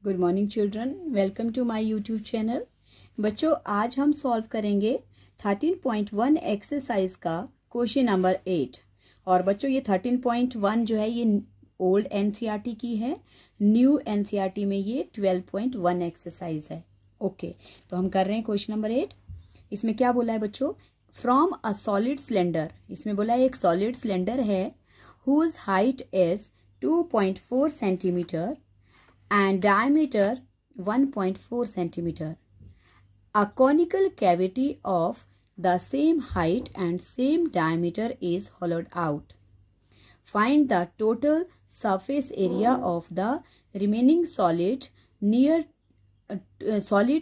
Good morning children, welcome to my YouTube channel. बच्चों, आज हम सॉल्व करेंगे 13.1 एक्सरसाइज का क्वेश्चन नंबर 8। और बच्चों, ये 13.1 जो है ये ओल्ड एनसीईआरटी की है, न्यू एनसीईआरटी में ये 12.1 एक्सरसाइज है। ओके, तो हम कर रहे हैं क्वेश्चन नंबर 8। इसमें क्या बोला है बच्चों? फ्रॉम अ सॉलिड सिलेंडर, इसमें बोला है एक सॉलिड सिलेंडर है whose height is 2.4 centimetre and diameter 1.4 centimeter. A conical cavity of the same height and same diameter is hollowed out. Find the total surface area of the remaining solid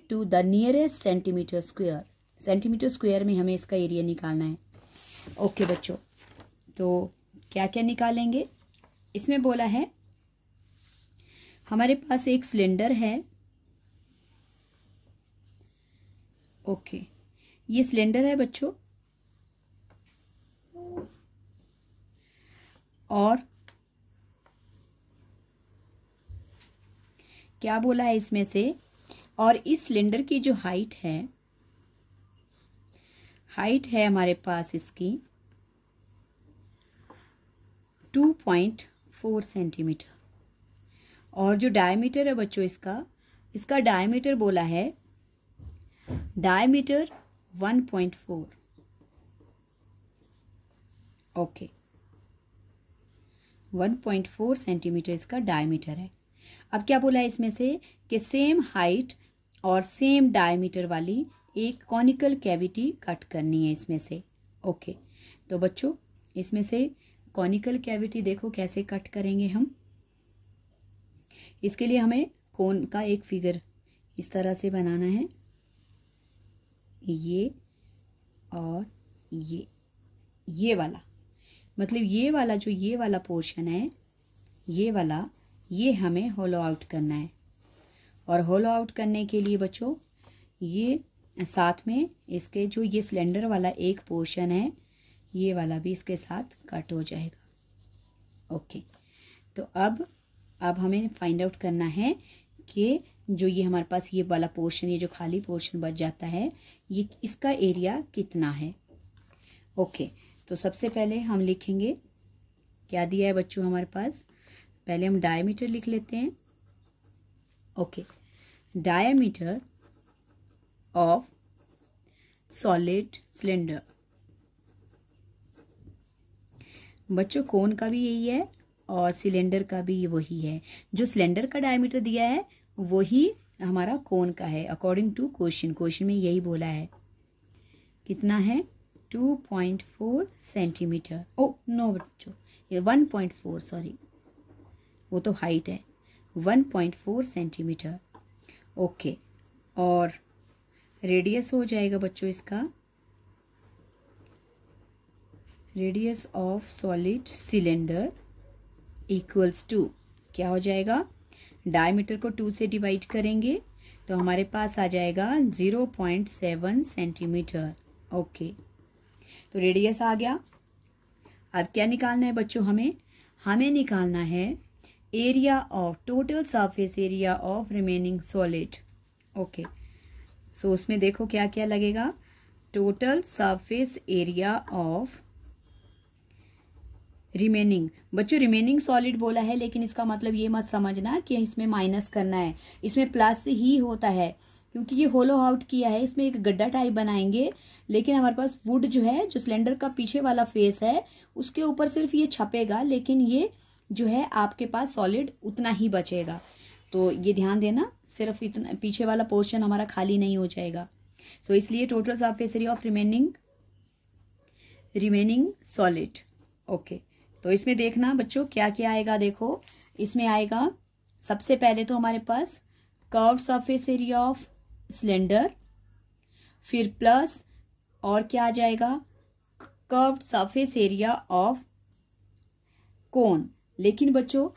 to the nearest centimeter square. Centimetre square में हमें इसका area निकालना है। Okay बच्चों, तो क्या क्या निकालेंगे? इसमें बोला है हमारे पास एक सिलेंडर है। ओके, ये सिलेंडर है बच्चों, और क्या बोला है इसमें से? और इस सिलेंडर की जो हाइट है हमारे पास इसकी 2.4 सेंटीमीटर। और जो डायमीटर है बच्चों इसका डायमीटर बोला है डायमीटर 1.4। ओके, 1.4 सेंटीमीटर इसका डायमीटर है। अब क्या बोला है इसमें से कि सेम हाइट और सेम डायमीटर वाली एक कॉनिकल कैविटी कट करनी है इसमें से। ओके, तो बच्चों इसमें से कॉनिकल कैविटी देखो कैसे कट करेंगे हम। इसके लिए हमें कोन का एक फिगर इस तरह से बनाना है, ये और ये वाला, मतलब ये वाला जो ये वाला पोर्शन है, ये हमें होलो आउट करना है। और होलो आउट करने के लिए बच्चों ये साथ में इसके जो ये सिलेंडर वाला एक पोर्शन है, ये वाला भी इसके साथ कट हो जाएगा। ओके, तो अब हमें फाइंड आउट करना है कि जो ये हमारे पास ये वाला पोर्शन, ये जो खाली पोर्शन बच जाता है, ये इसका एरिया कितना है। ओके, तो सबसे पहले हम लिखेंगे क्या दिया है बच्चों हमारे पास। पहले हम डायमीटर लिख लेते हैं। Okay, diameter of solid cylinder. बच्चों कोन का भी यही है और सिलेंडर का भी वही है। जो सिलेंडर का डायमीटर दिया है वही हमारा कोन का है अकॉर्डिंग टू क्वेश्चन में यही बोला है। कितना है? 2.4 सेंटीमीटर। ओ नो बच्चों, ये 1.4, सॉरी, वो तो हाइट है। 1.4 सेंटीमीटर। ओके, और रेडियस हो जाएगा बच्चों इसका, radius of solid cylinder equals to क्या हो जाएगा? डायमीटर को 2 से डिवाइड करेंगे तो हमारे पास आ जाएगा 0.7 सेंटीमीटर। ओके, तो रेडियस आ गया। अब क्या निकालना है बच्चों? हमें निकालना है area of total surface area of remaining solid. Okay, so उसमें देखो क्या क्या लगेगा। Total surface area of remaining. बच्चों रिमेनिंग सॉलिड बोला है, लेकिन इसका मतलब ये मत समझना कि इसमें माइनस करना है, इसमें प्लस ही होता है, क्योंकि ये होलो आउट किया है। इसमें एक गड्ढा टाइप बनाएंगे, लेकिन हमारे पास वुड जो है, जो सिलेंडर का पीछे वाला फेस है, उसके ऊपर सिर्फ ये छपेगा, लेकिन ये जो है आपके पास सॉलिड उतना ही बचेगा। तो ये ध्यान देना, सिर्फ इतना पीछे वाला पोर्शन हमारा खाली नहीं हो जाएगा। सो इसलिए total surface area of remaining solid. Okay, तो इसमें देखना बच्चों क्या क्या आएगा। देखो इसमें आएगा सबसे पहले तो हमारे पास curved surface area of cylinder, फिर प्लस और क्या आ जाएगा? Curved surface area of cone. लेकिन बच्चों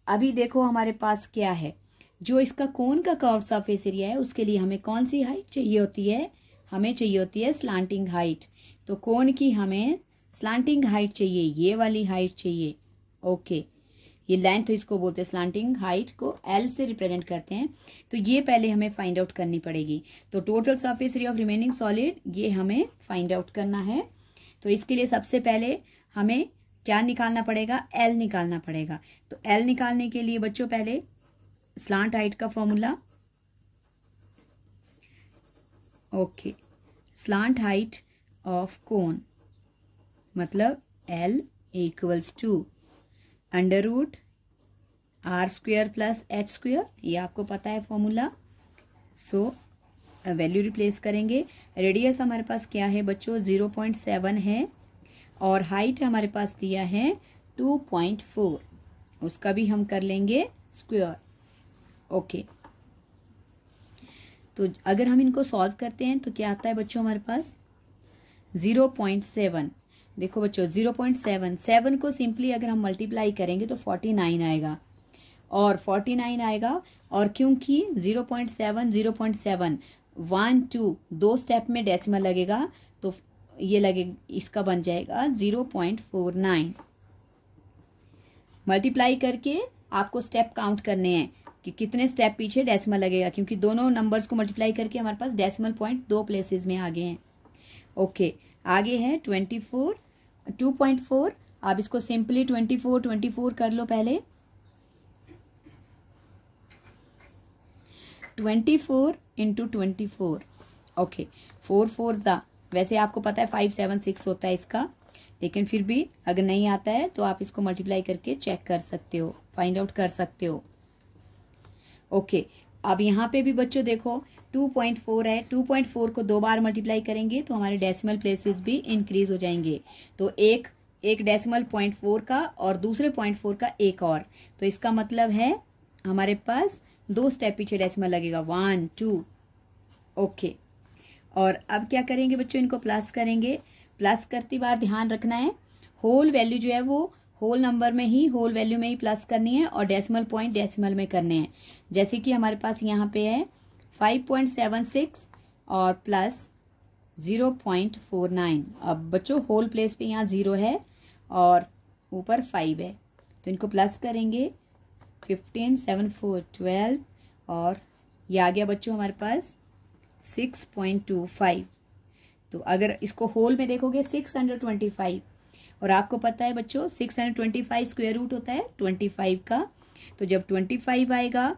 अभी देखो हमारे पास क्या है, जो इसका कोन का कर्व्ड सरफेस एरिया है उसके लिए हमें कौन सी हाइट चाहिए होती है? हमें चाहिए होती है स्लांटिंग हाइट। तो कोन की हमें स्लांटिंग हाइट चाहिए, ये वाली हाइट चाहिए। ओके, ये लेंथ तो इसको बोलते हैं, स्लांटिंग हाइट को एल से रिप्रेजेंट करते हैं। तो ये पहले हमें फाइंड आउट करनी पड़ेगी। तो total surface area of remaining solid ये हमें फाइंड आउट करना है। तो इसके लिए सबसे पहले हमें क्या निकालना पड़ेगा, एल निकालना पड़ेगा। तो एल निकालने के लिए बच्चों पहले स्लांट हाइट का formula, okay, slant height of cone मतलब L equals to under root R square plus H square, ये आपको पता है फॉर्मूला। सो वैल्यू रिप्लेस करेंगे। रेडियस हमारे पास क्या है बच्चों, 0.7 है और हाइट हमारे पास दिया है 2.4, उसका भी हम कर लेंगे स्क्वेयर। ओके, तो अगर हम इनको सॉल्व करते हैं तो क्या आता है बच्चों हमारे पास 0.7। देखो बच्चों 0.7 को सिंपली अगर हम मल्टीप्लाई करेंगे तो 49 आएगा और 49 आएगा। और क्योंकि 0.7 0.7 1 2 दो स्टेप में डेसिमल लगेगा तो ये लगेगा, इसका बन जाएगा 0.49। मल्टीप्लाई करके आपको स्टेप काउंट करने हैं कि कितने स्टेप पीछे डेसिमल लगेगा, क्योंकि दोनों नंबर्स को मल्टीप्लाई करके हमारे पास डेसिमल पॉइंट दो प्लेसेस में आ गए हैं। ओके, आगे है 24 2.4। आप इसको सिंपली 24 कर लो पहले। 24 इंटू 24, ओके, 4 4 जा, वैसे आपको पता है 5 7 6 होता है इसका, लेकिन फिर भी अगर नहीं आता है तो आप इसको मल्टीप्लाई करके चेक कर सकते हो, फाइंड आउट कर सकते हो। ओके, अब यहाँ पे भी बच्चों देखो 2.4 है, 2.4 को दो बार मल्टीप्लाई करेंगे तो हमारे डेसिमल प्लेसेस भी इंक्रीज हो जाएंगे। तो एक डेसिमल 0.4 का और दूसरे 0.4 का एक और, तो इसका मतलब है हमारे पास दो स्टेप पीछे डेसिमल लगेगा, 1 2। ओके, और अब क्या करेंगे बच्चों, इनको प्लस करेंगे। प्लस करती बार ध्यान रखना है होल वैल्यू जो है वो होल नंबर में ही, होल वैल्यू में ही प्लस करनी है और डेसिमल पॉइंट डेसिमल में करने हैं। जैसे कि हमारे पास यहाँ पे है 5.76 और प्लस 0.49। अब बच्चों होल प्लेस पे यहाँ 0 है और ऊपर 5 है, तो इनको प्लस करेंगे। 15 7 4 12 और ये आ गया बच्चों हमारे पास 6.25। तो अगर इसको होल में देखोगे 625, और आपको पता है बच्चों 625 स्क्वायर रूट होता है 25 का। तो जब 25 आएगा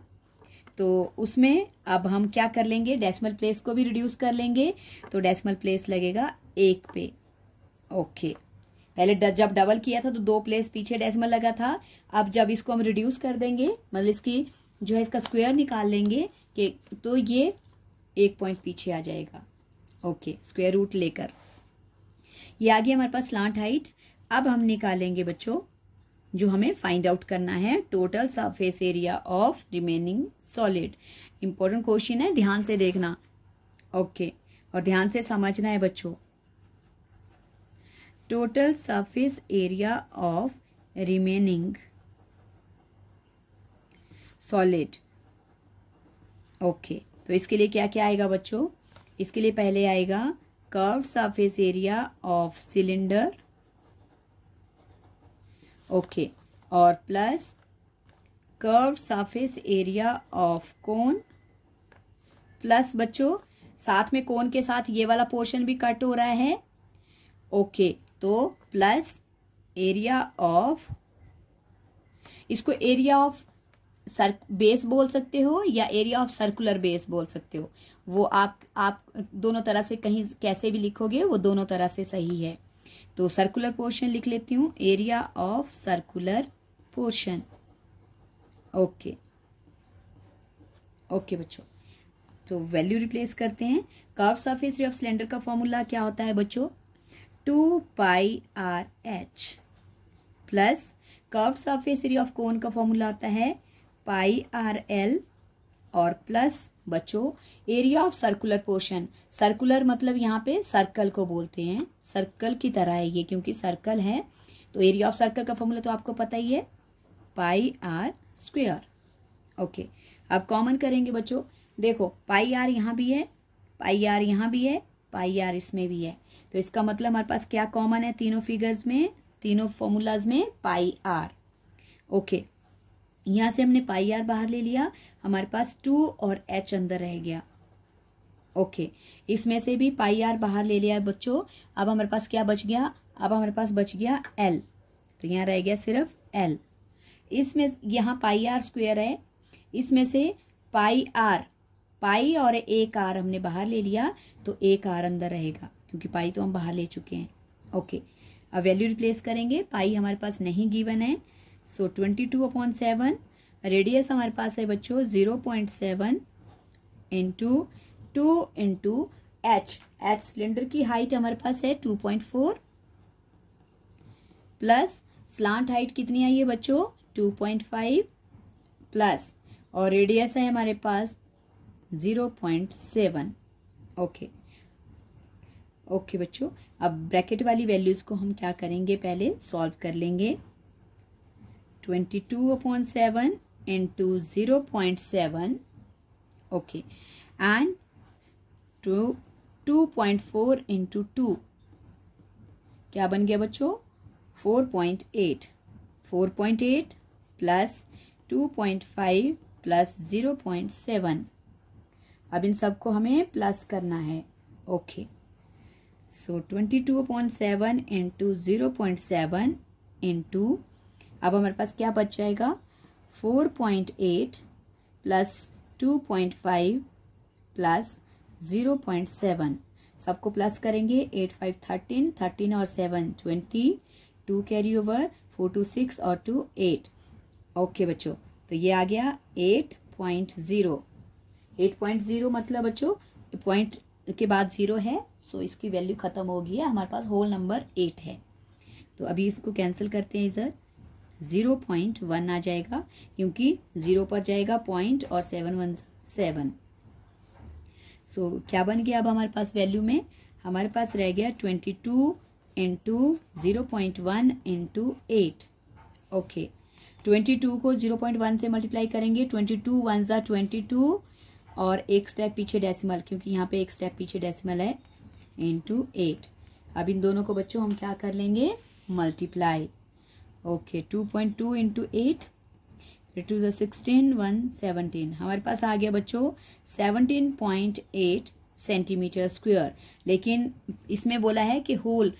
तो उसमें अब हम क्या कर लेंगे, डेसिमल प्लेस को भी रिड्यूस कर लेंगे, तो डेसिमल प्लेस लगेगा 1 पे। ओके, पहले जब डबल किया था तो 2 प्लेस पीछे डेसिमल लगा था, अब जब इसको हम रिड्यूस कर देंगे, मतलब इसकी जो है इसका स्क्वायर निकाल लेंगे कि तो ये 1 पॉइंट पीछे आ जाएगा। ओके, स्क्वायर रूट लेकर ये आ गया हमारे पास स्लांट हाइट। अब हम निकालेंगे बच्चों जो हमें फाइंड आउट करना है, total surface area of remaining solid. Important question है, ध्यान से देखना। ओके, और ध्यान से समझना है बच्चों। Total surface area of remaining solid. Okay, तो इसके लिए क्या क्या आएगा बच्चों, इसके लिए पहले आएगा curved surface area of cylinder, okay, और plus curved surface area of cone, plus बच्चों साथ में कोन के साथ ये वाला पोर्शन भी कट हो रहा है। ओके, तो प्लस एरिया ऑफ, इसको एरिया ऑफ बेस बोल सकते हो या एरिया ऑफ सर्कुलर बेस बोल सकते हो, वो आप दोनों तरह से कहीं कैसे भी लिखोगे वो दोनों तरह से सही है। तो सर्कुलर पोर्शन लिख लेती हूँ, area of circular portion. Okay okay बच्चों, तो वैल्यू रिप्लेस करते हैं। Curve surface area of cylinder का फॉर्मूला क्या होता है बच्चों, 2πRH, plus curve surface area of कोन का फॉर्मूला होता है πRL, और प्लस बच्चों area of circular portion. Circular मतलब यहाँ पे सर्कल को बोलते हैं, सर्कल की तरह है ये, क्योंकि सर्कल है तो एरिया ऑफ सर्कल का फॉर्मूला तो आपको पता ही है, πr²। ओके, अब कॉमन करेंगे बच्चों, देखो πr यहाँ भी है, πr यहाँ भी है, πr इसमें भी है, तो इसका मतलब हमारे पास क्या कॉमन है तीनों फिगर्स में, तीनों फॉर्मूलाज में, πr। ओके, यहाँ से हमने पाई आर बाहर ले लिया, हमारे पास 2 और h अंदर रह गया। ओके, इसमें से भी पाई आर बाहर ले लिया बच्चों। अब हमारे पास क्या बच गया? अब हमारे पास बच गया l, तो यहाँ रह गया सिर्फ l। इसमें यहाँ पाई आर स्क्वायर है, इसमें से पाई और एक आर हमने बाहर ले लिया, तो एक आर अंदर रहेगा क्योंकि पाई तो हम बाहर ले चुके हैं। ओके, अब वैल्यू रिप्लेस करेंगे। पाई हमारे पास नहीं गिवन है, सो 22/7। रेडियस हमारे पास है बच्चों 0.7 इंटू 2 इंटू h सिलेंडर की हाइट हमारे पास है 2.4 प्लस स्लांट हाइट कितनी आई है बच्चों 2.5 प्लस, और रेडियस है हमारे पास 0.7। ओके बच्चों, अब ब्रैकेट वाली वैल्यूज को हम क्या करेंगे, पहले सॉल्व कर लेंगे। 22/7 इंटू 0.7 ओके एंड 2.4 इंटू 2 क्या बन गया बच्चों 4.8 प्लस 2.5 प्लस 0.7। अब इन सबको हमें प्लस करना है। ओके, सो 22/7 इंटू 0.7 इंटू, अब हमारे पास क्या बच जाएगा 4.8 प्लस 2.5 प्लस 0.7। सबको प्लस करेंगे, 8 5 13 और 7 20, 2 कैरी ओवर, 4 2 6 और 2 8। ओके बच्चों, तो ये आ गया 8.0। 8.0 मतलब बच्चों पॉइंट के बाद 0 है, सो इसकी वैल्यू खत्म हो गई है, हमारे पास होल नंबर 8 है। तो अभी इसको कैंसिल करते हैं, इधर 0.1 आ जाएगा क्योंकि 0 पर जाएगा पॉइंट और 7 1 7। सो क्या बन गया अब हमारे पास वैल्यू में, हमारे पास रह गया 22 इंटू 0.1 इंटू 8। ओके, 22 को 0.1 से मल्टीप्लाई करेंगे, 22 1 ज़ा 22 और एक स्टेप पीछे डेसिमल, क्योंकि यहाँ पे एक स्टेप पीछे डेसिमल है, इंटू 8। अब इन दोनों को बच्चों हम क्या कर लेंगे, मल्टीप्लाई। ओके, 2.2 इंटू 8, 2 ज़ा 16 1 17। हमारे पास आ गया बच्चों 17.8 सेंटीमीटर स्क्वायर। लेकिन इसमें बोला है कि होल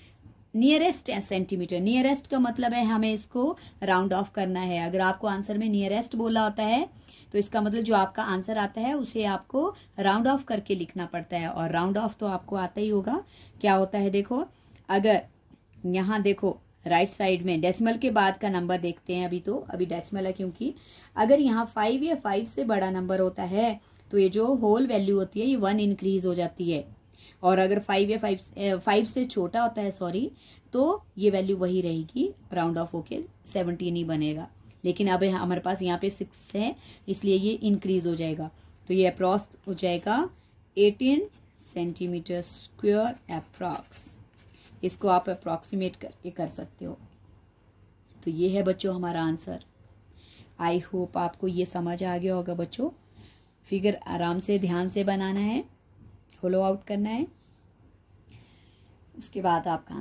नियरेस्ट सेंटीमीटर, नियरेस्ट का मतलब है हमें इसको राउंड ऑफ करना है। अगर आपको आंसर में नियरेस्ट बोला होता है तो इसका मतलब जो आपका आंसर आता है उसे आपको राउंड ऑफ करके लिखना पड़ता है, और राउंड ऑफ तो आपको आता ही होगा। क्या होता है देखो, अगर यहाँ देखो राइट साइड में डेसिमल के बाद का नंबर देखते हैं, अभी डेसिमल है, क्योंकि अगर यहाँ 5 या 5 से बड़ा नंबर होता है तो ये जो होल वैल्यू होती है ये 1 इंक्रीज हो जाती है, और अगर 5 या 5 से छोटा होता है तो ये वैल्यू वही रहेगी, राउंड ऑफ होके 17 ही बनेगा। लेकिन अब हमारे पास यहाँ पे 6 है इसलिए ये इंक्रीज हो जाएगा, तो ये अप्रॉक्स हो जाएगा 18 सेंटीमीटर स्क्वायर अप्रॉक्स। इसको आप अप्रॉक्सीमेट करके कर सकते हो। तो ये है बच्चों हमारा आंसर। आई होप आपको ये समझ आ गया होगा बच्चों। फिगर आराम से ध्यान से बनाना है, फॉलो आउट करना है, उसके बाद आपका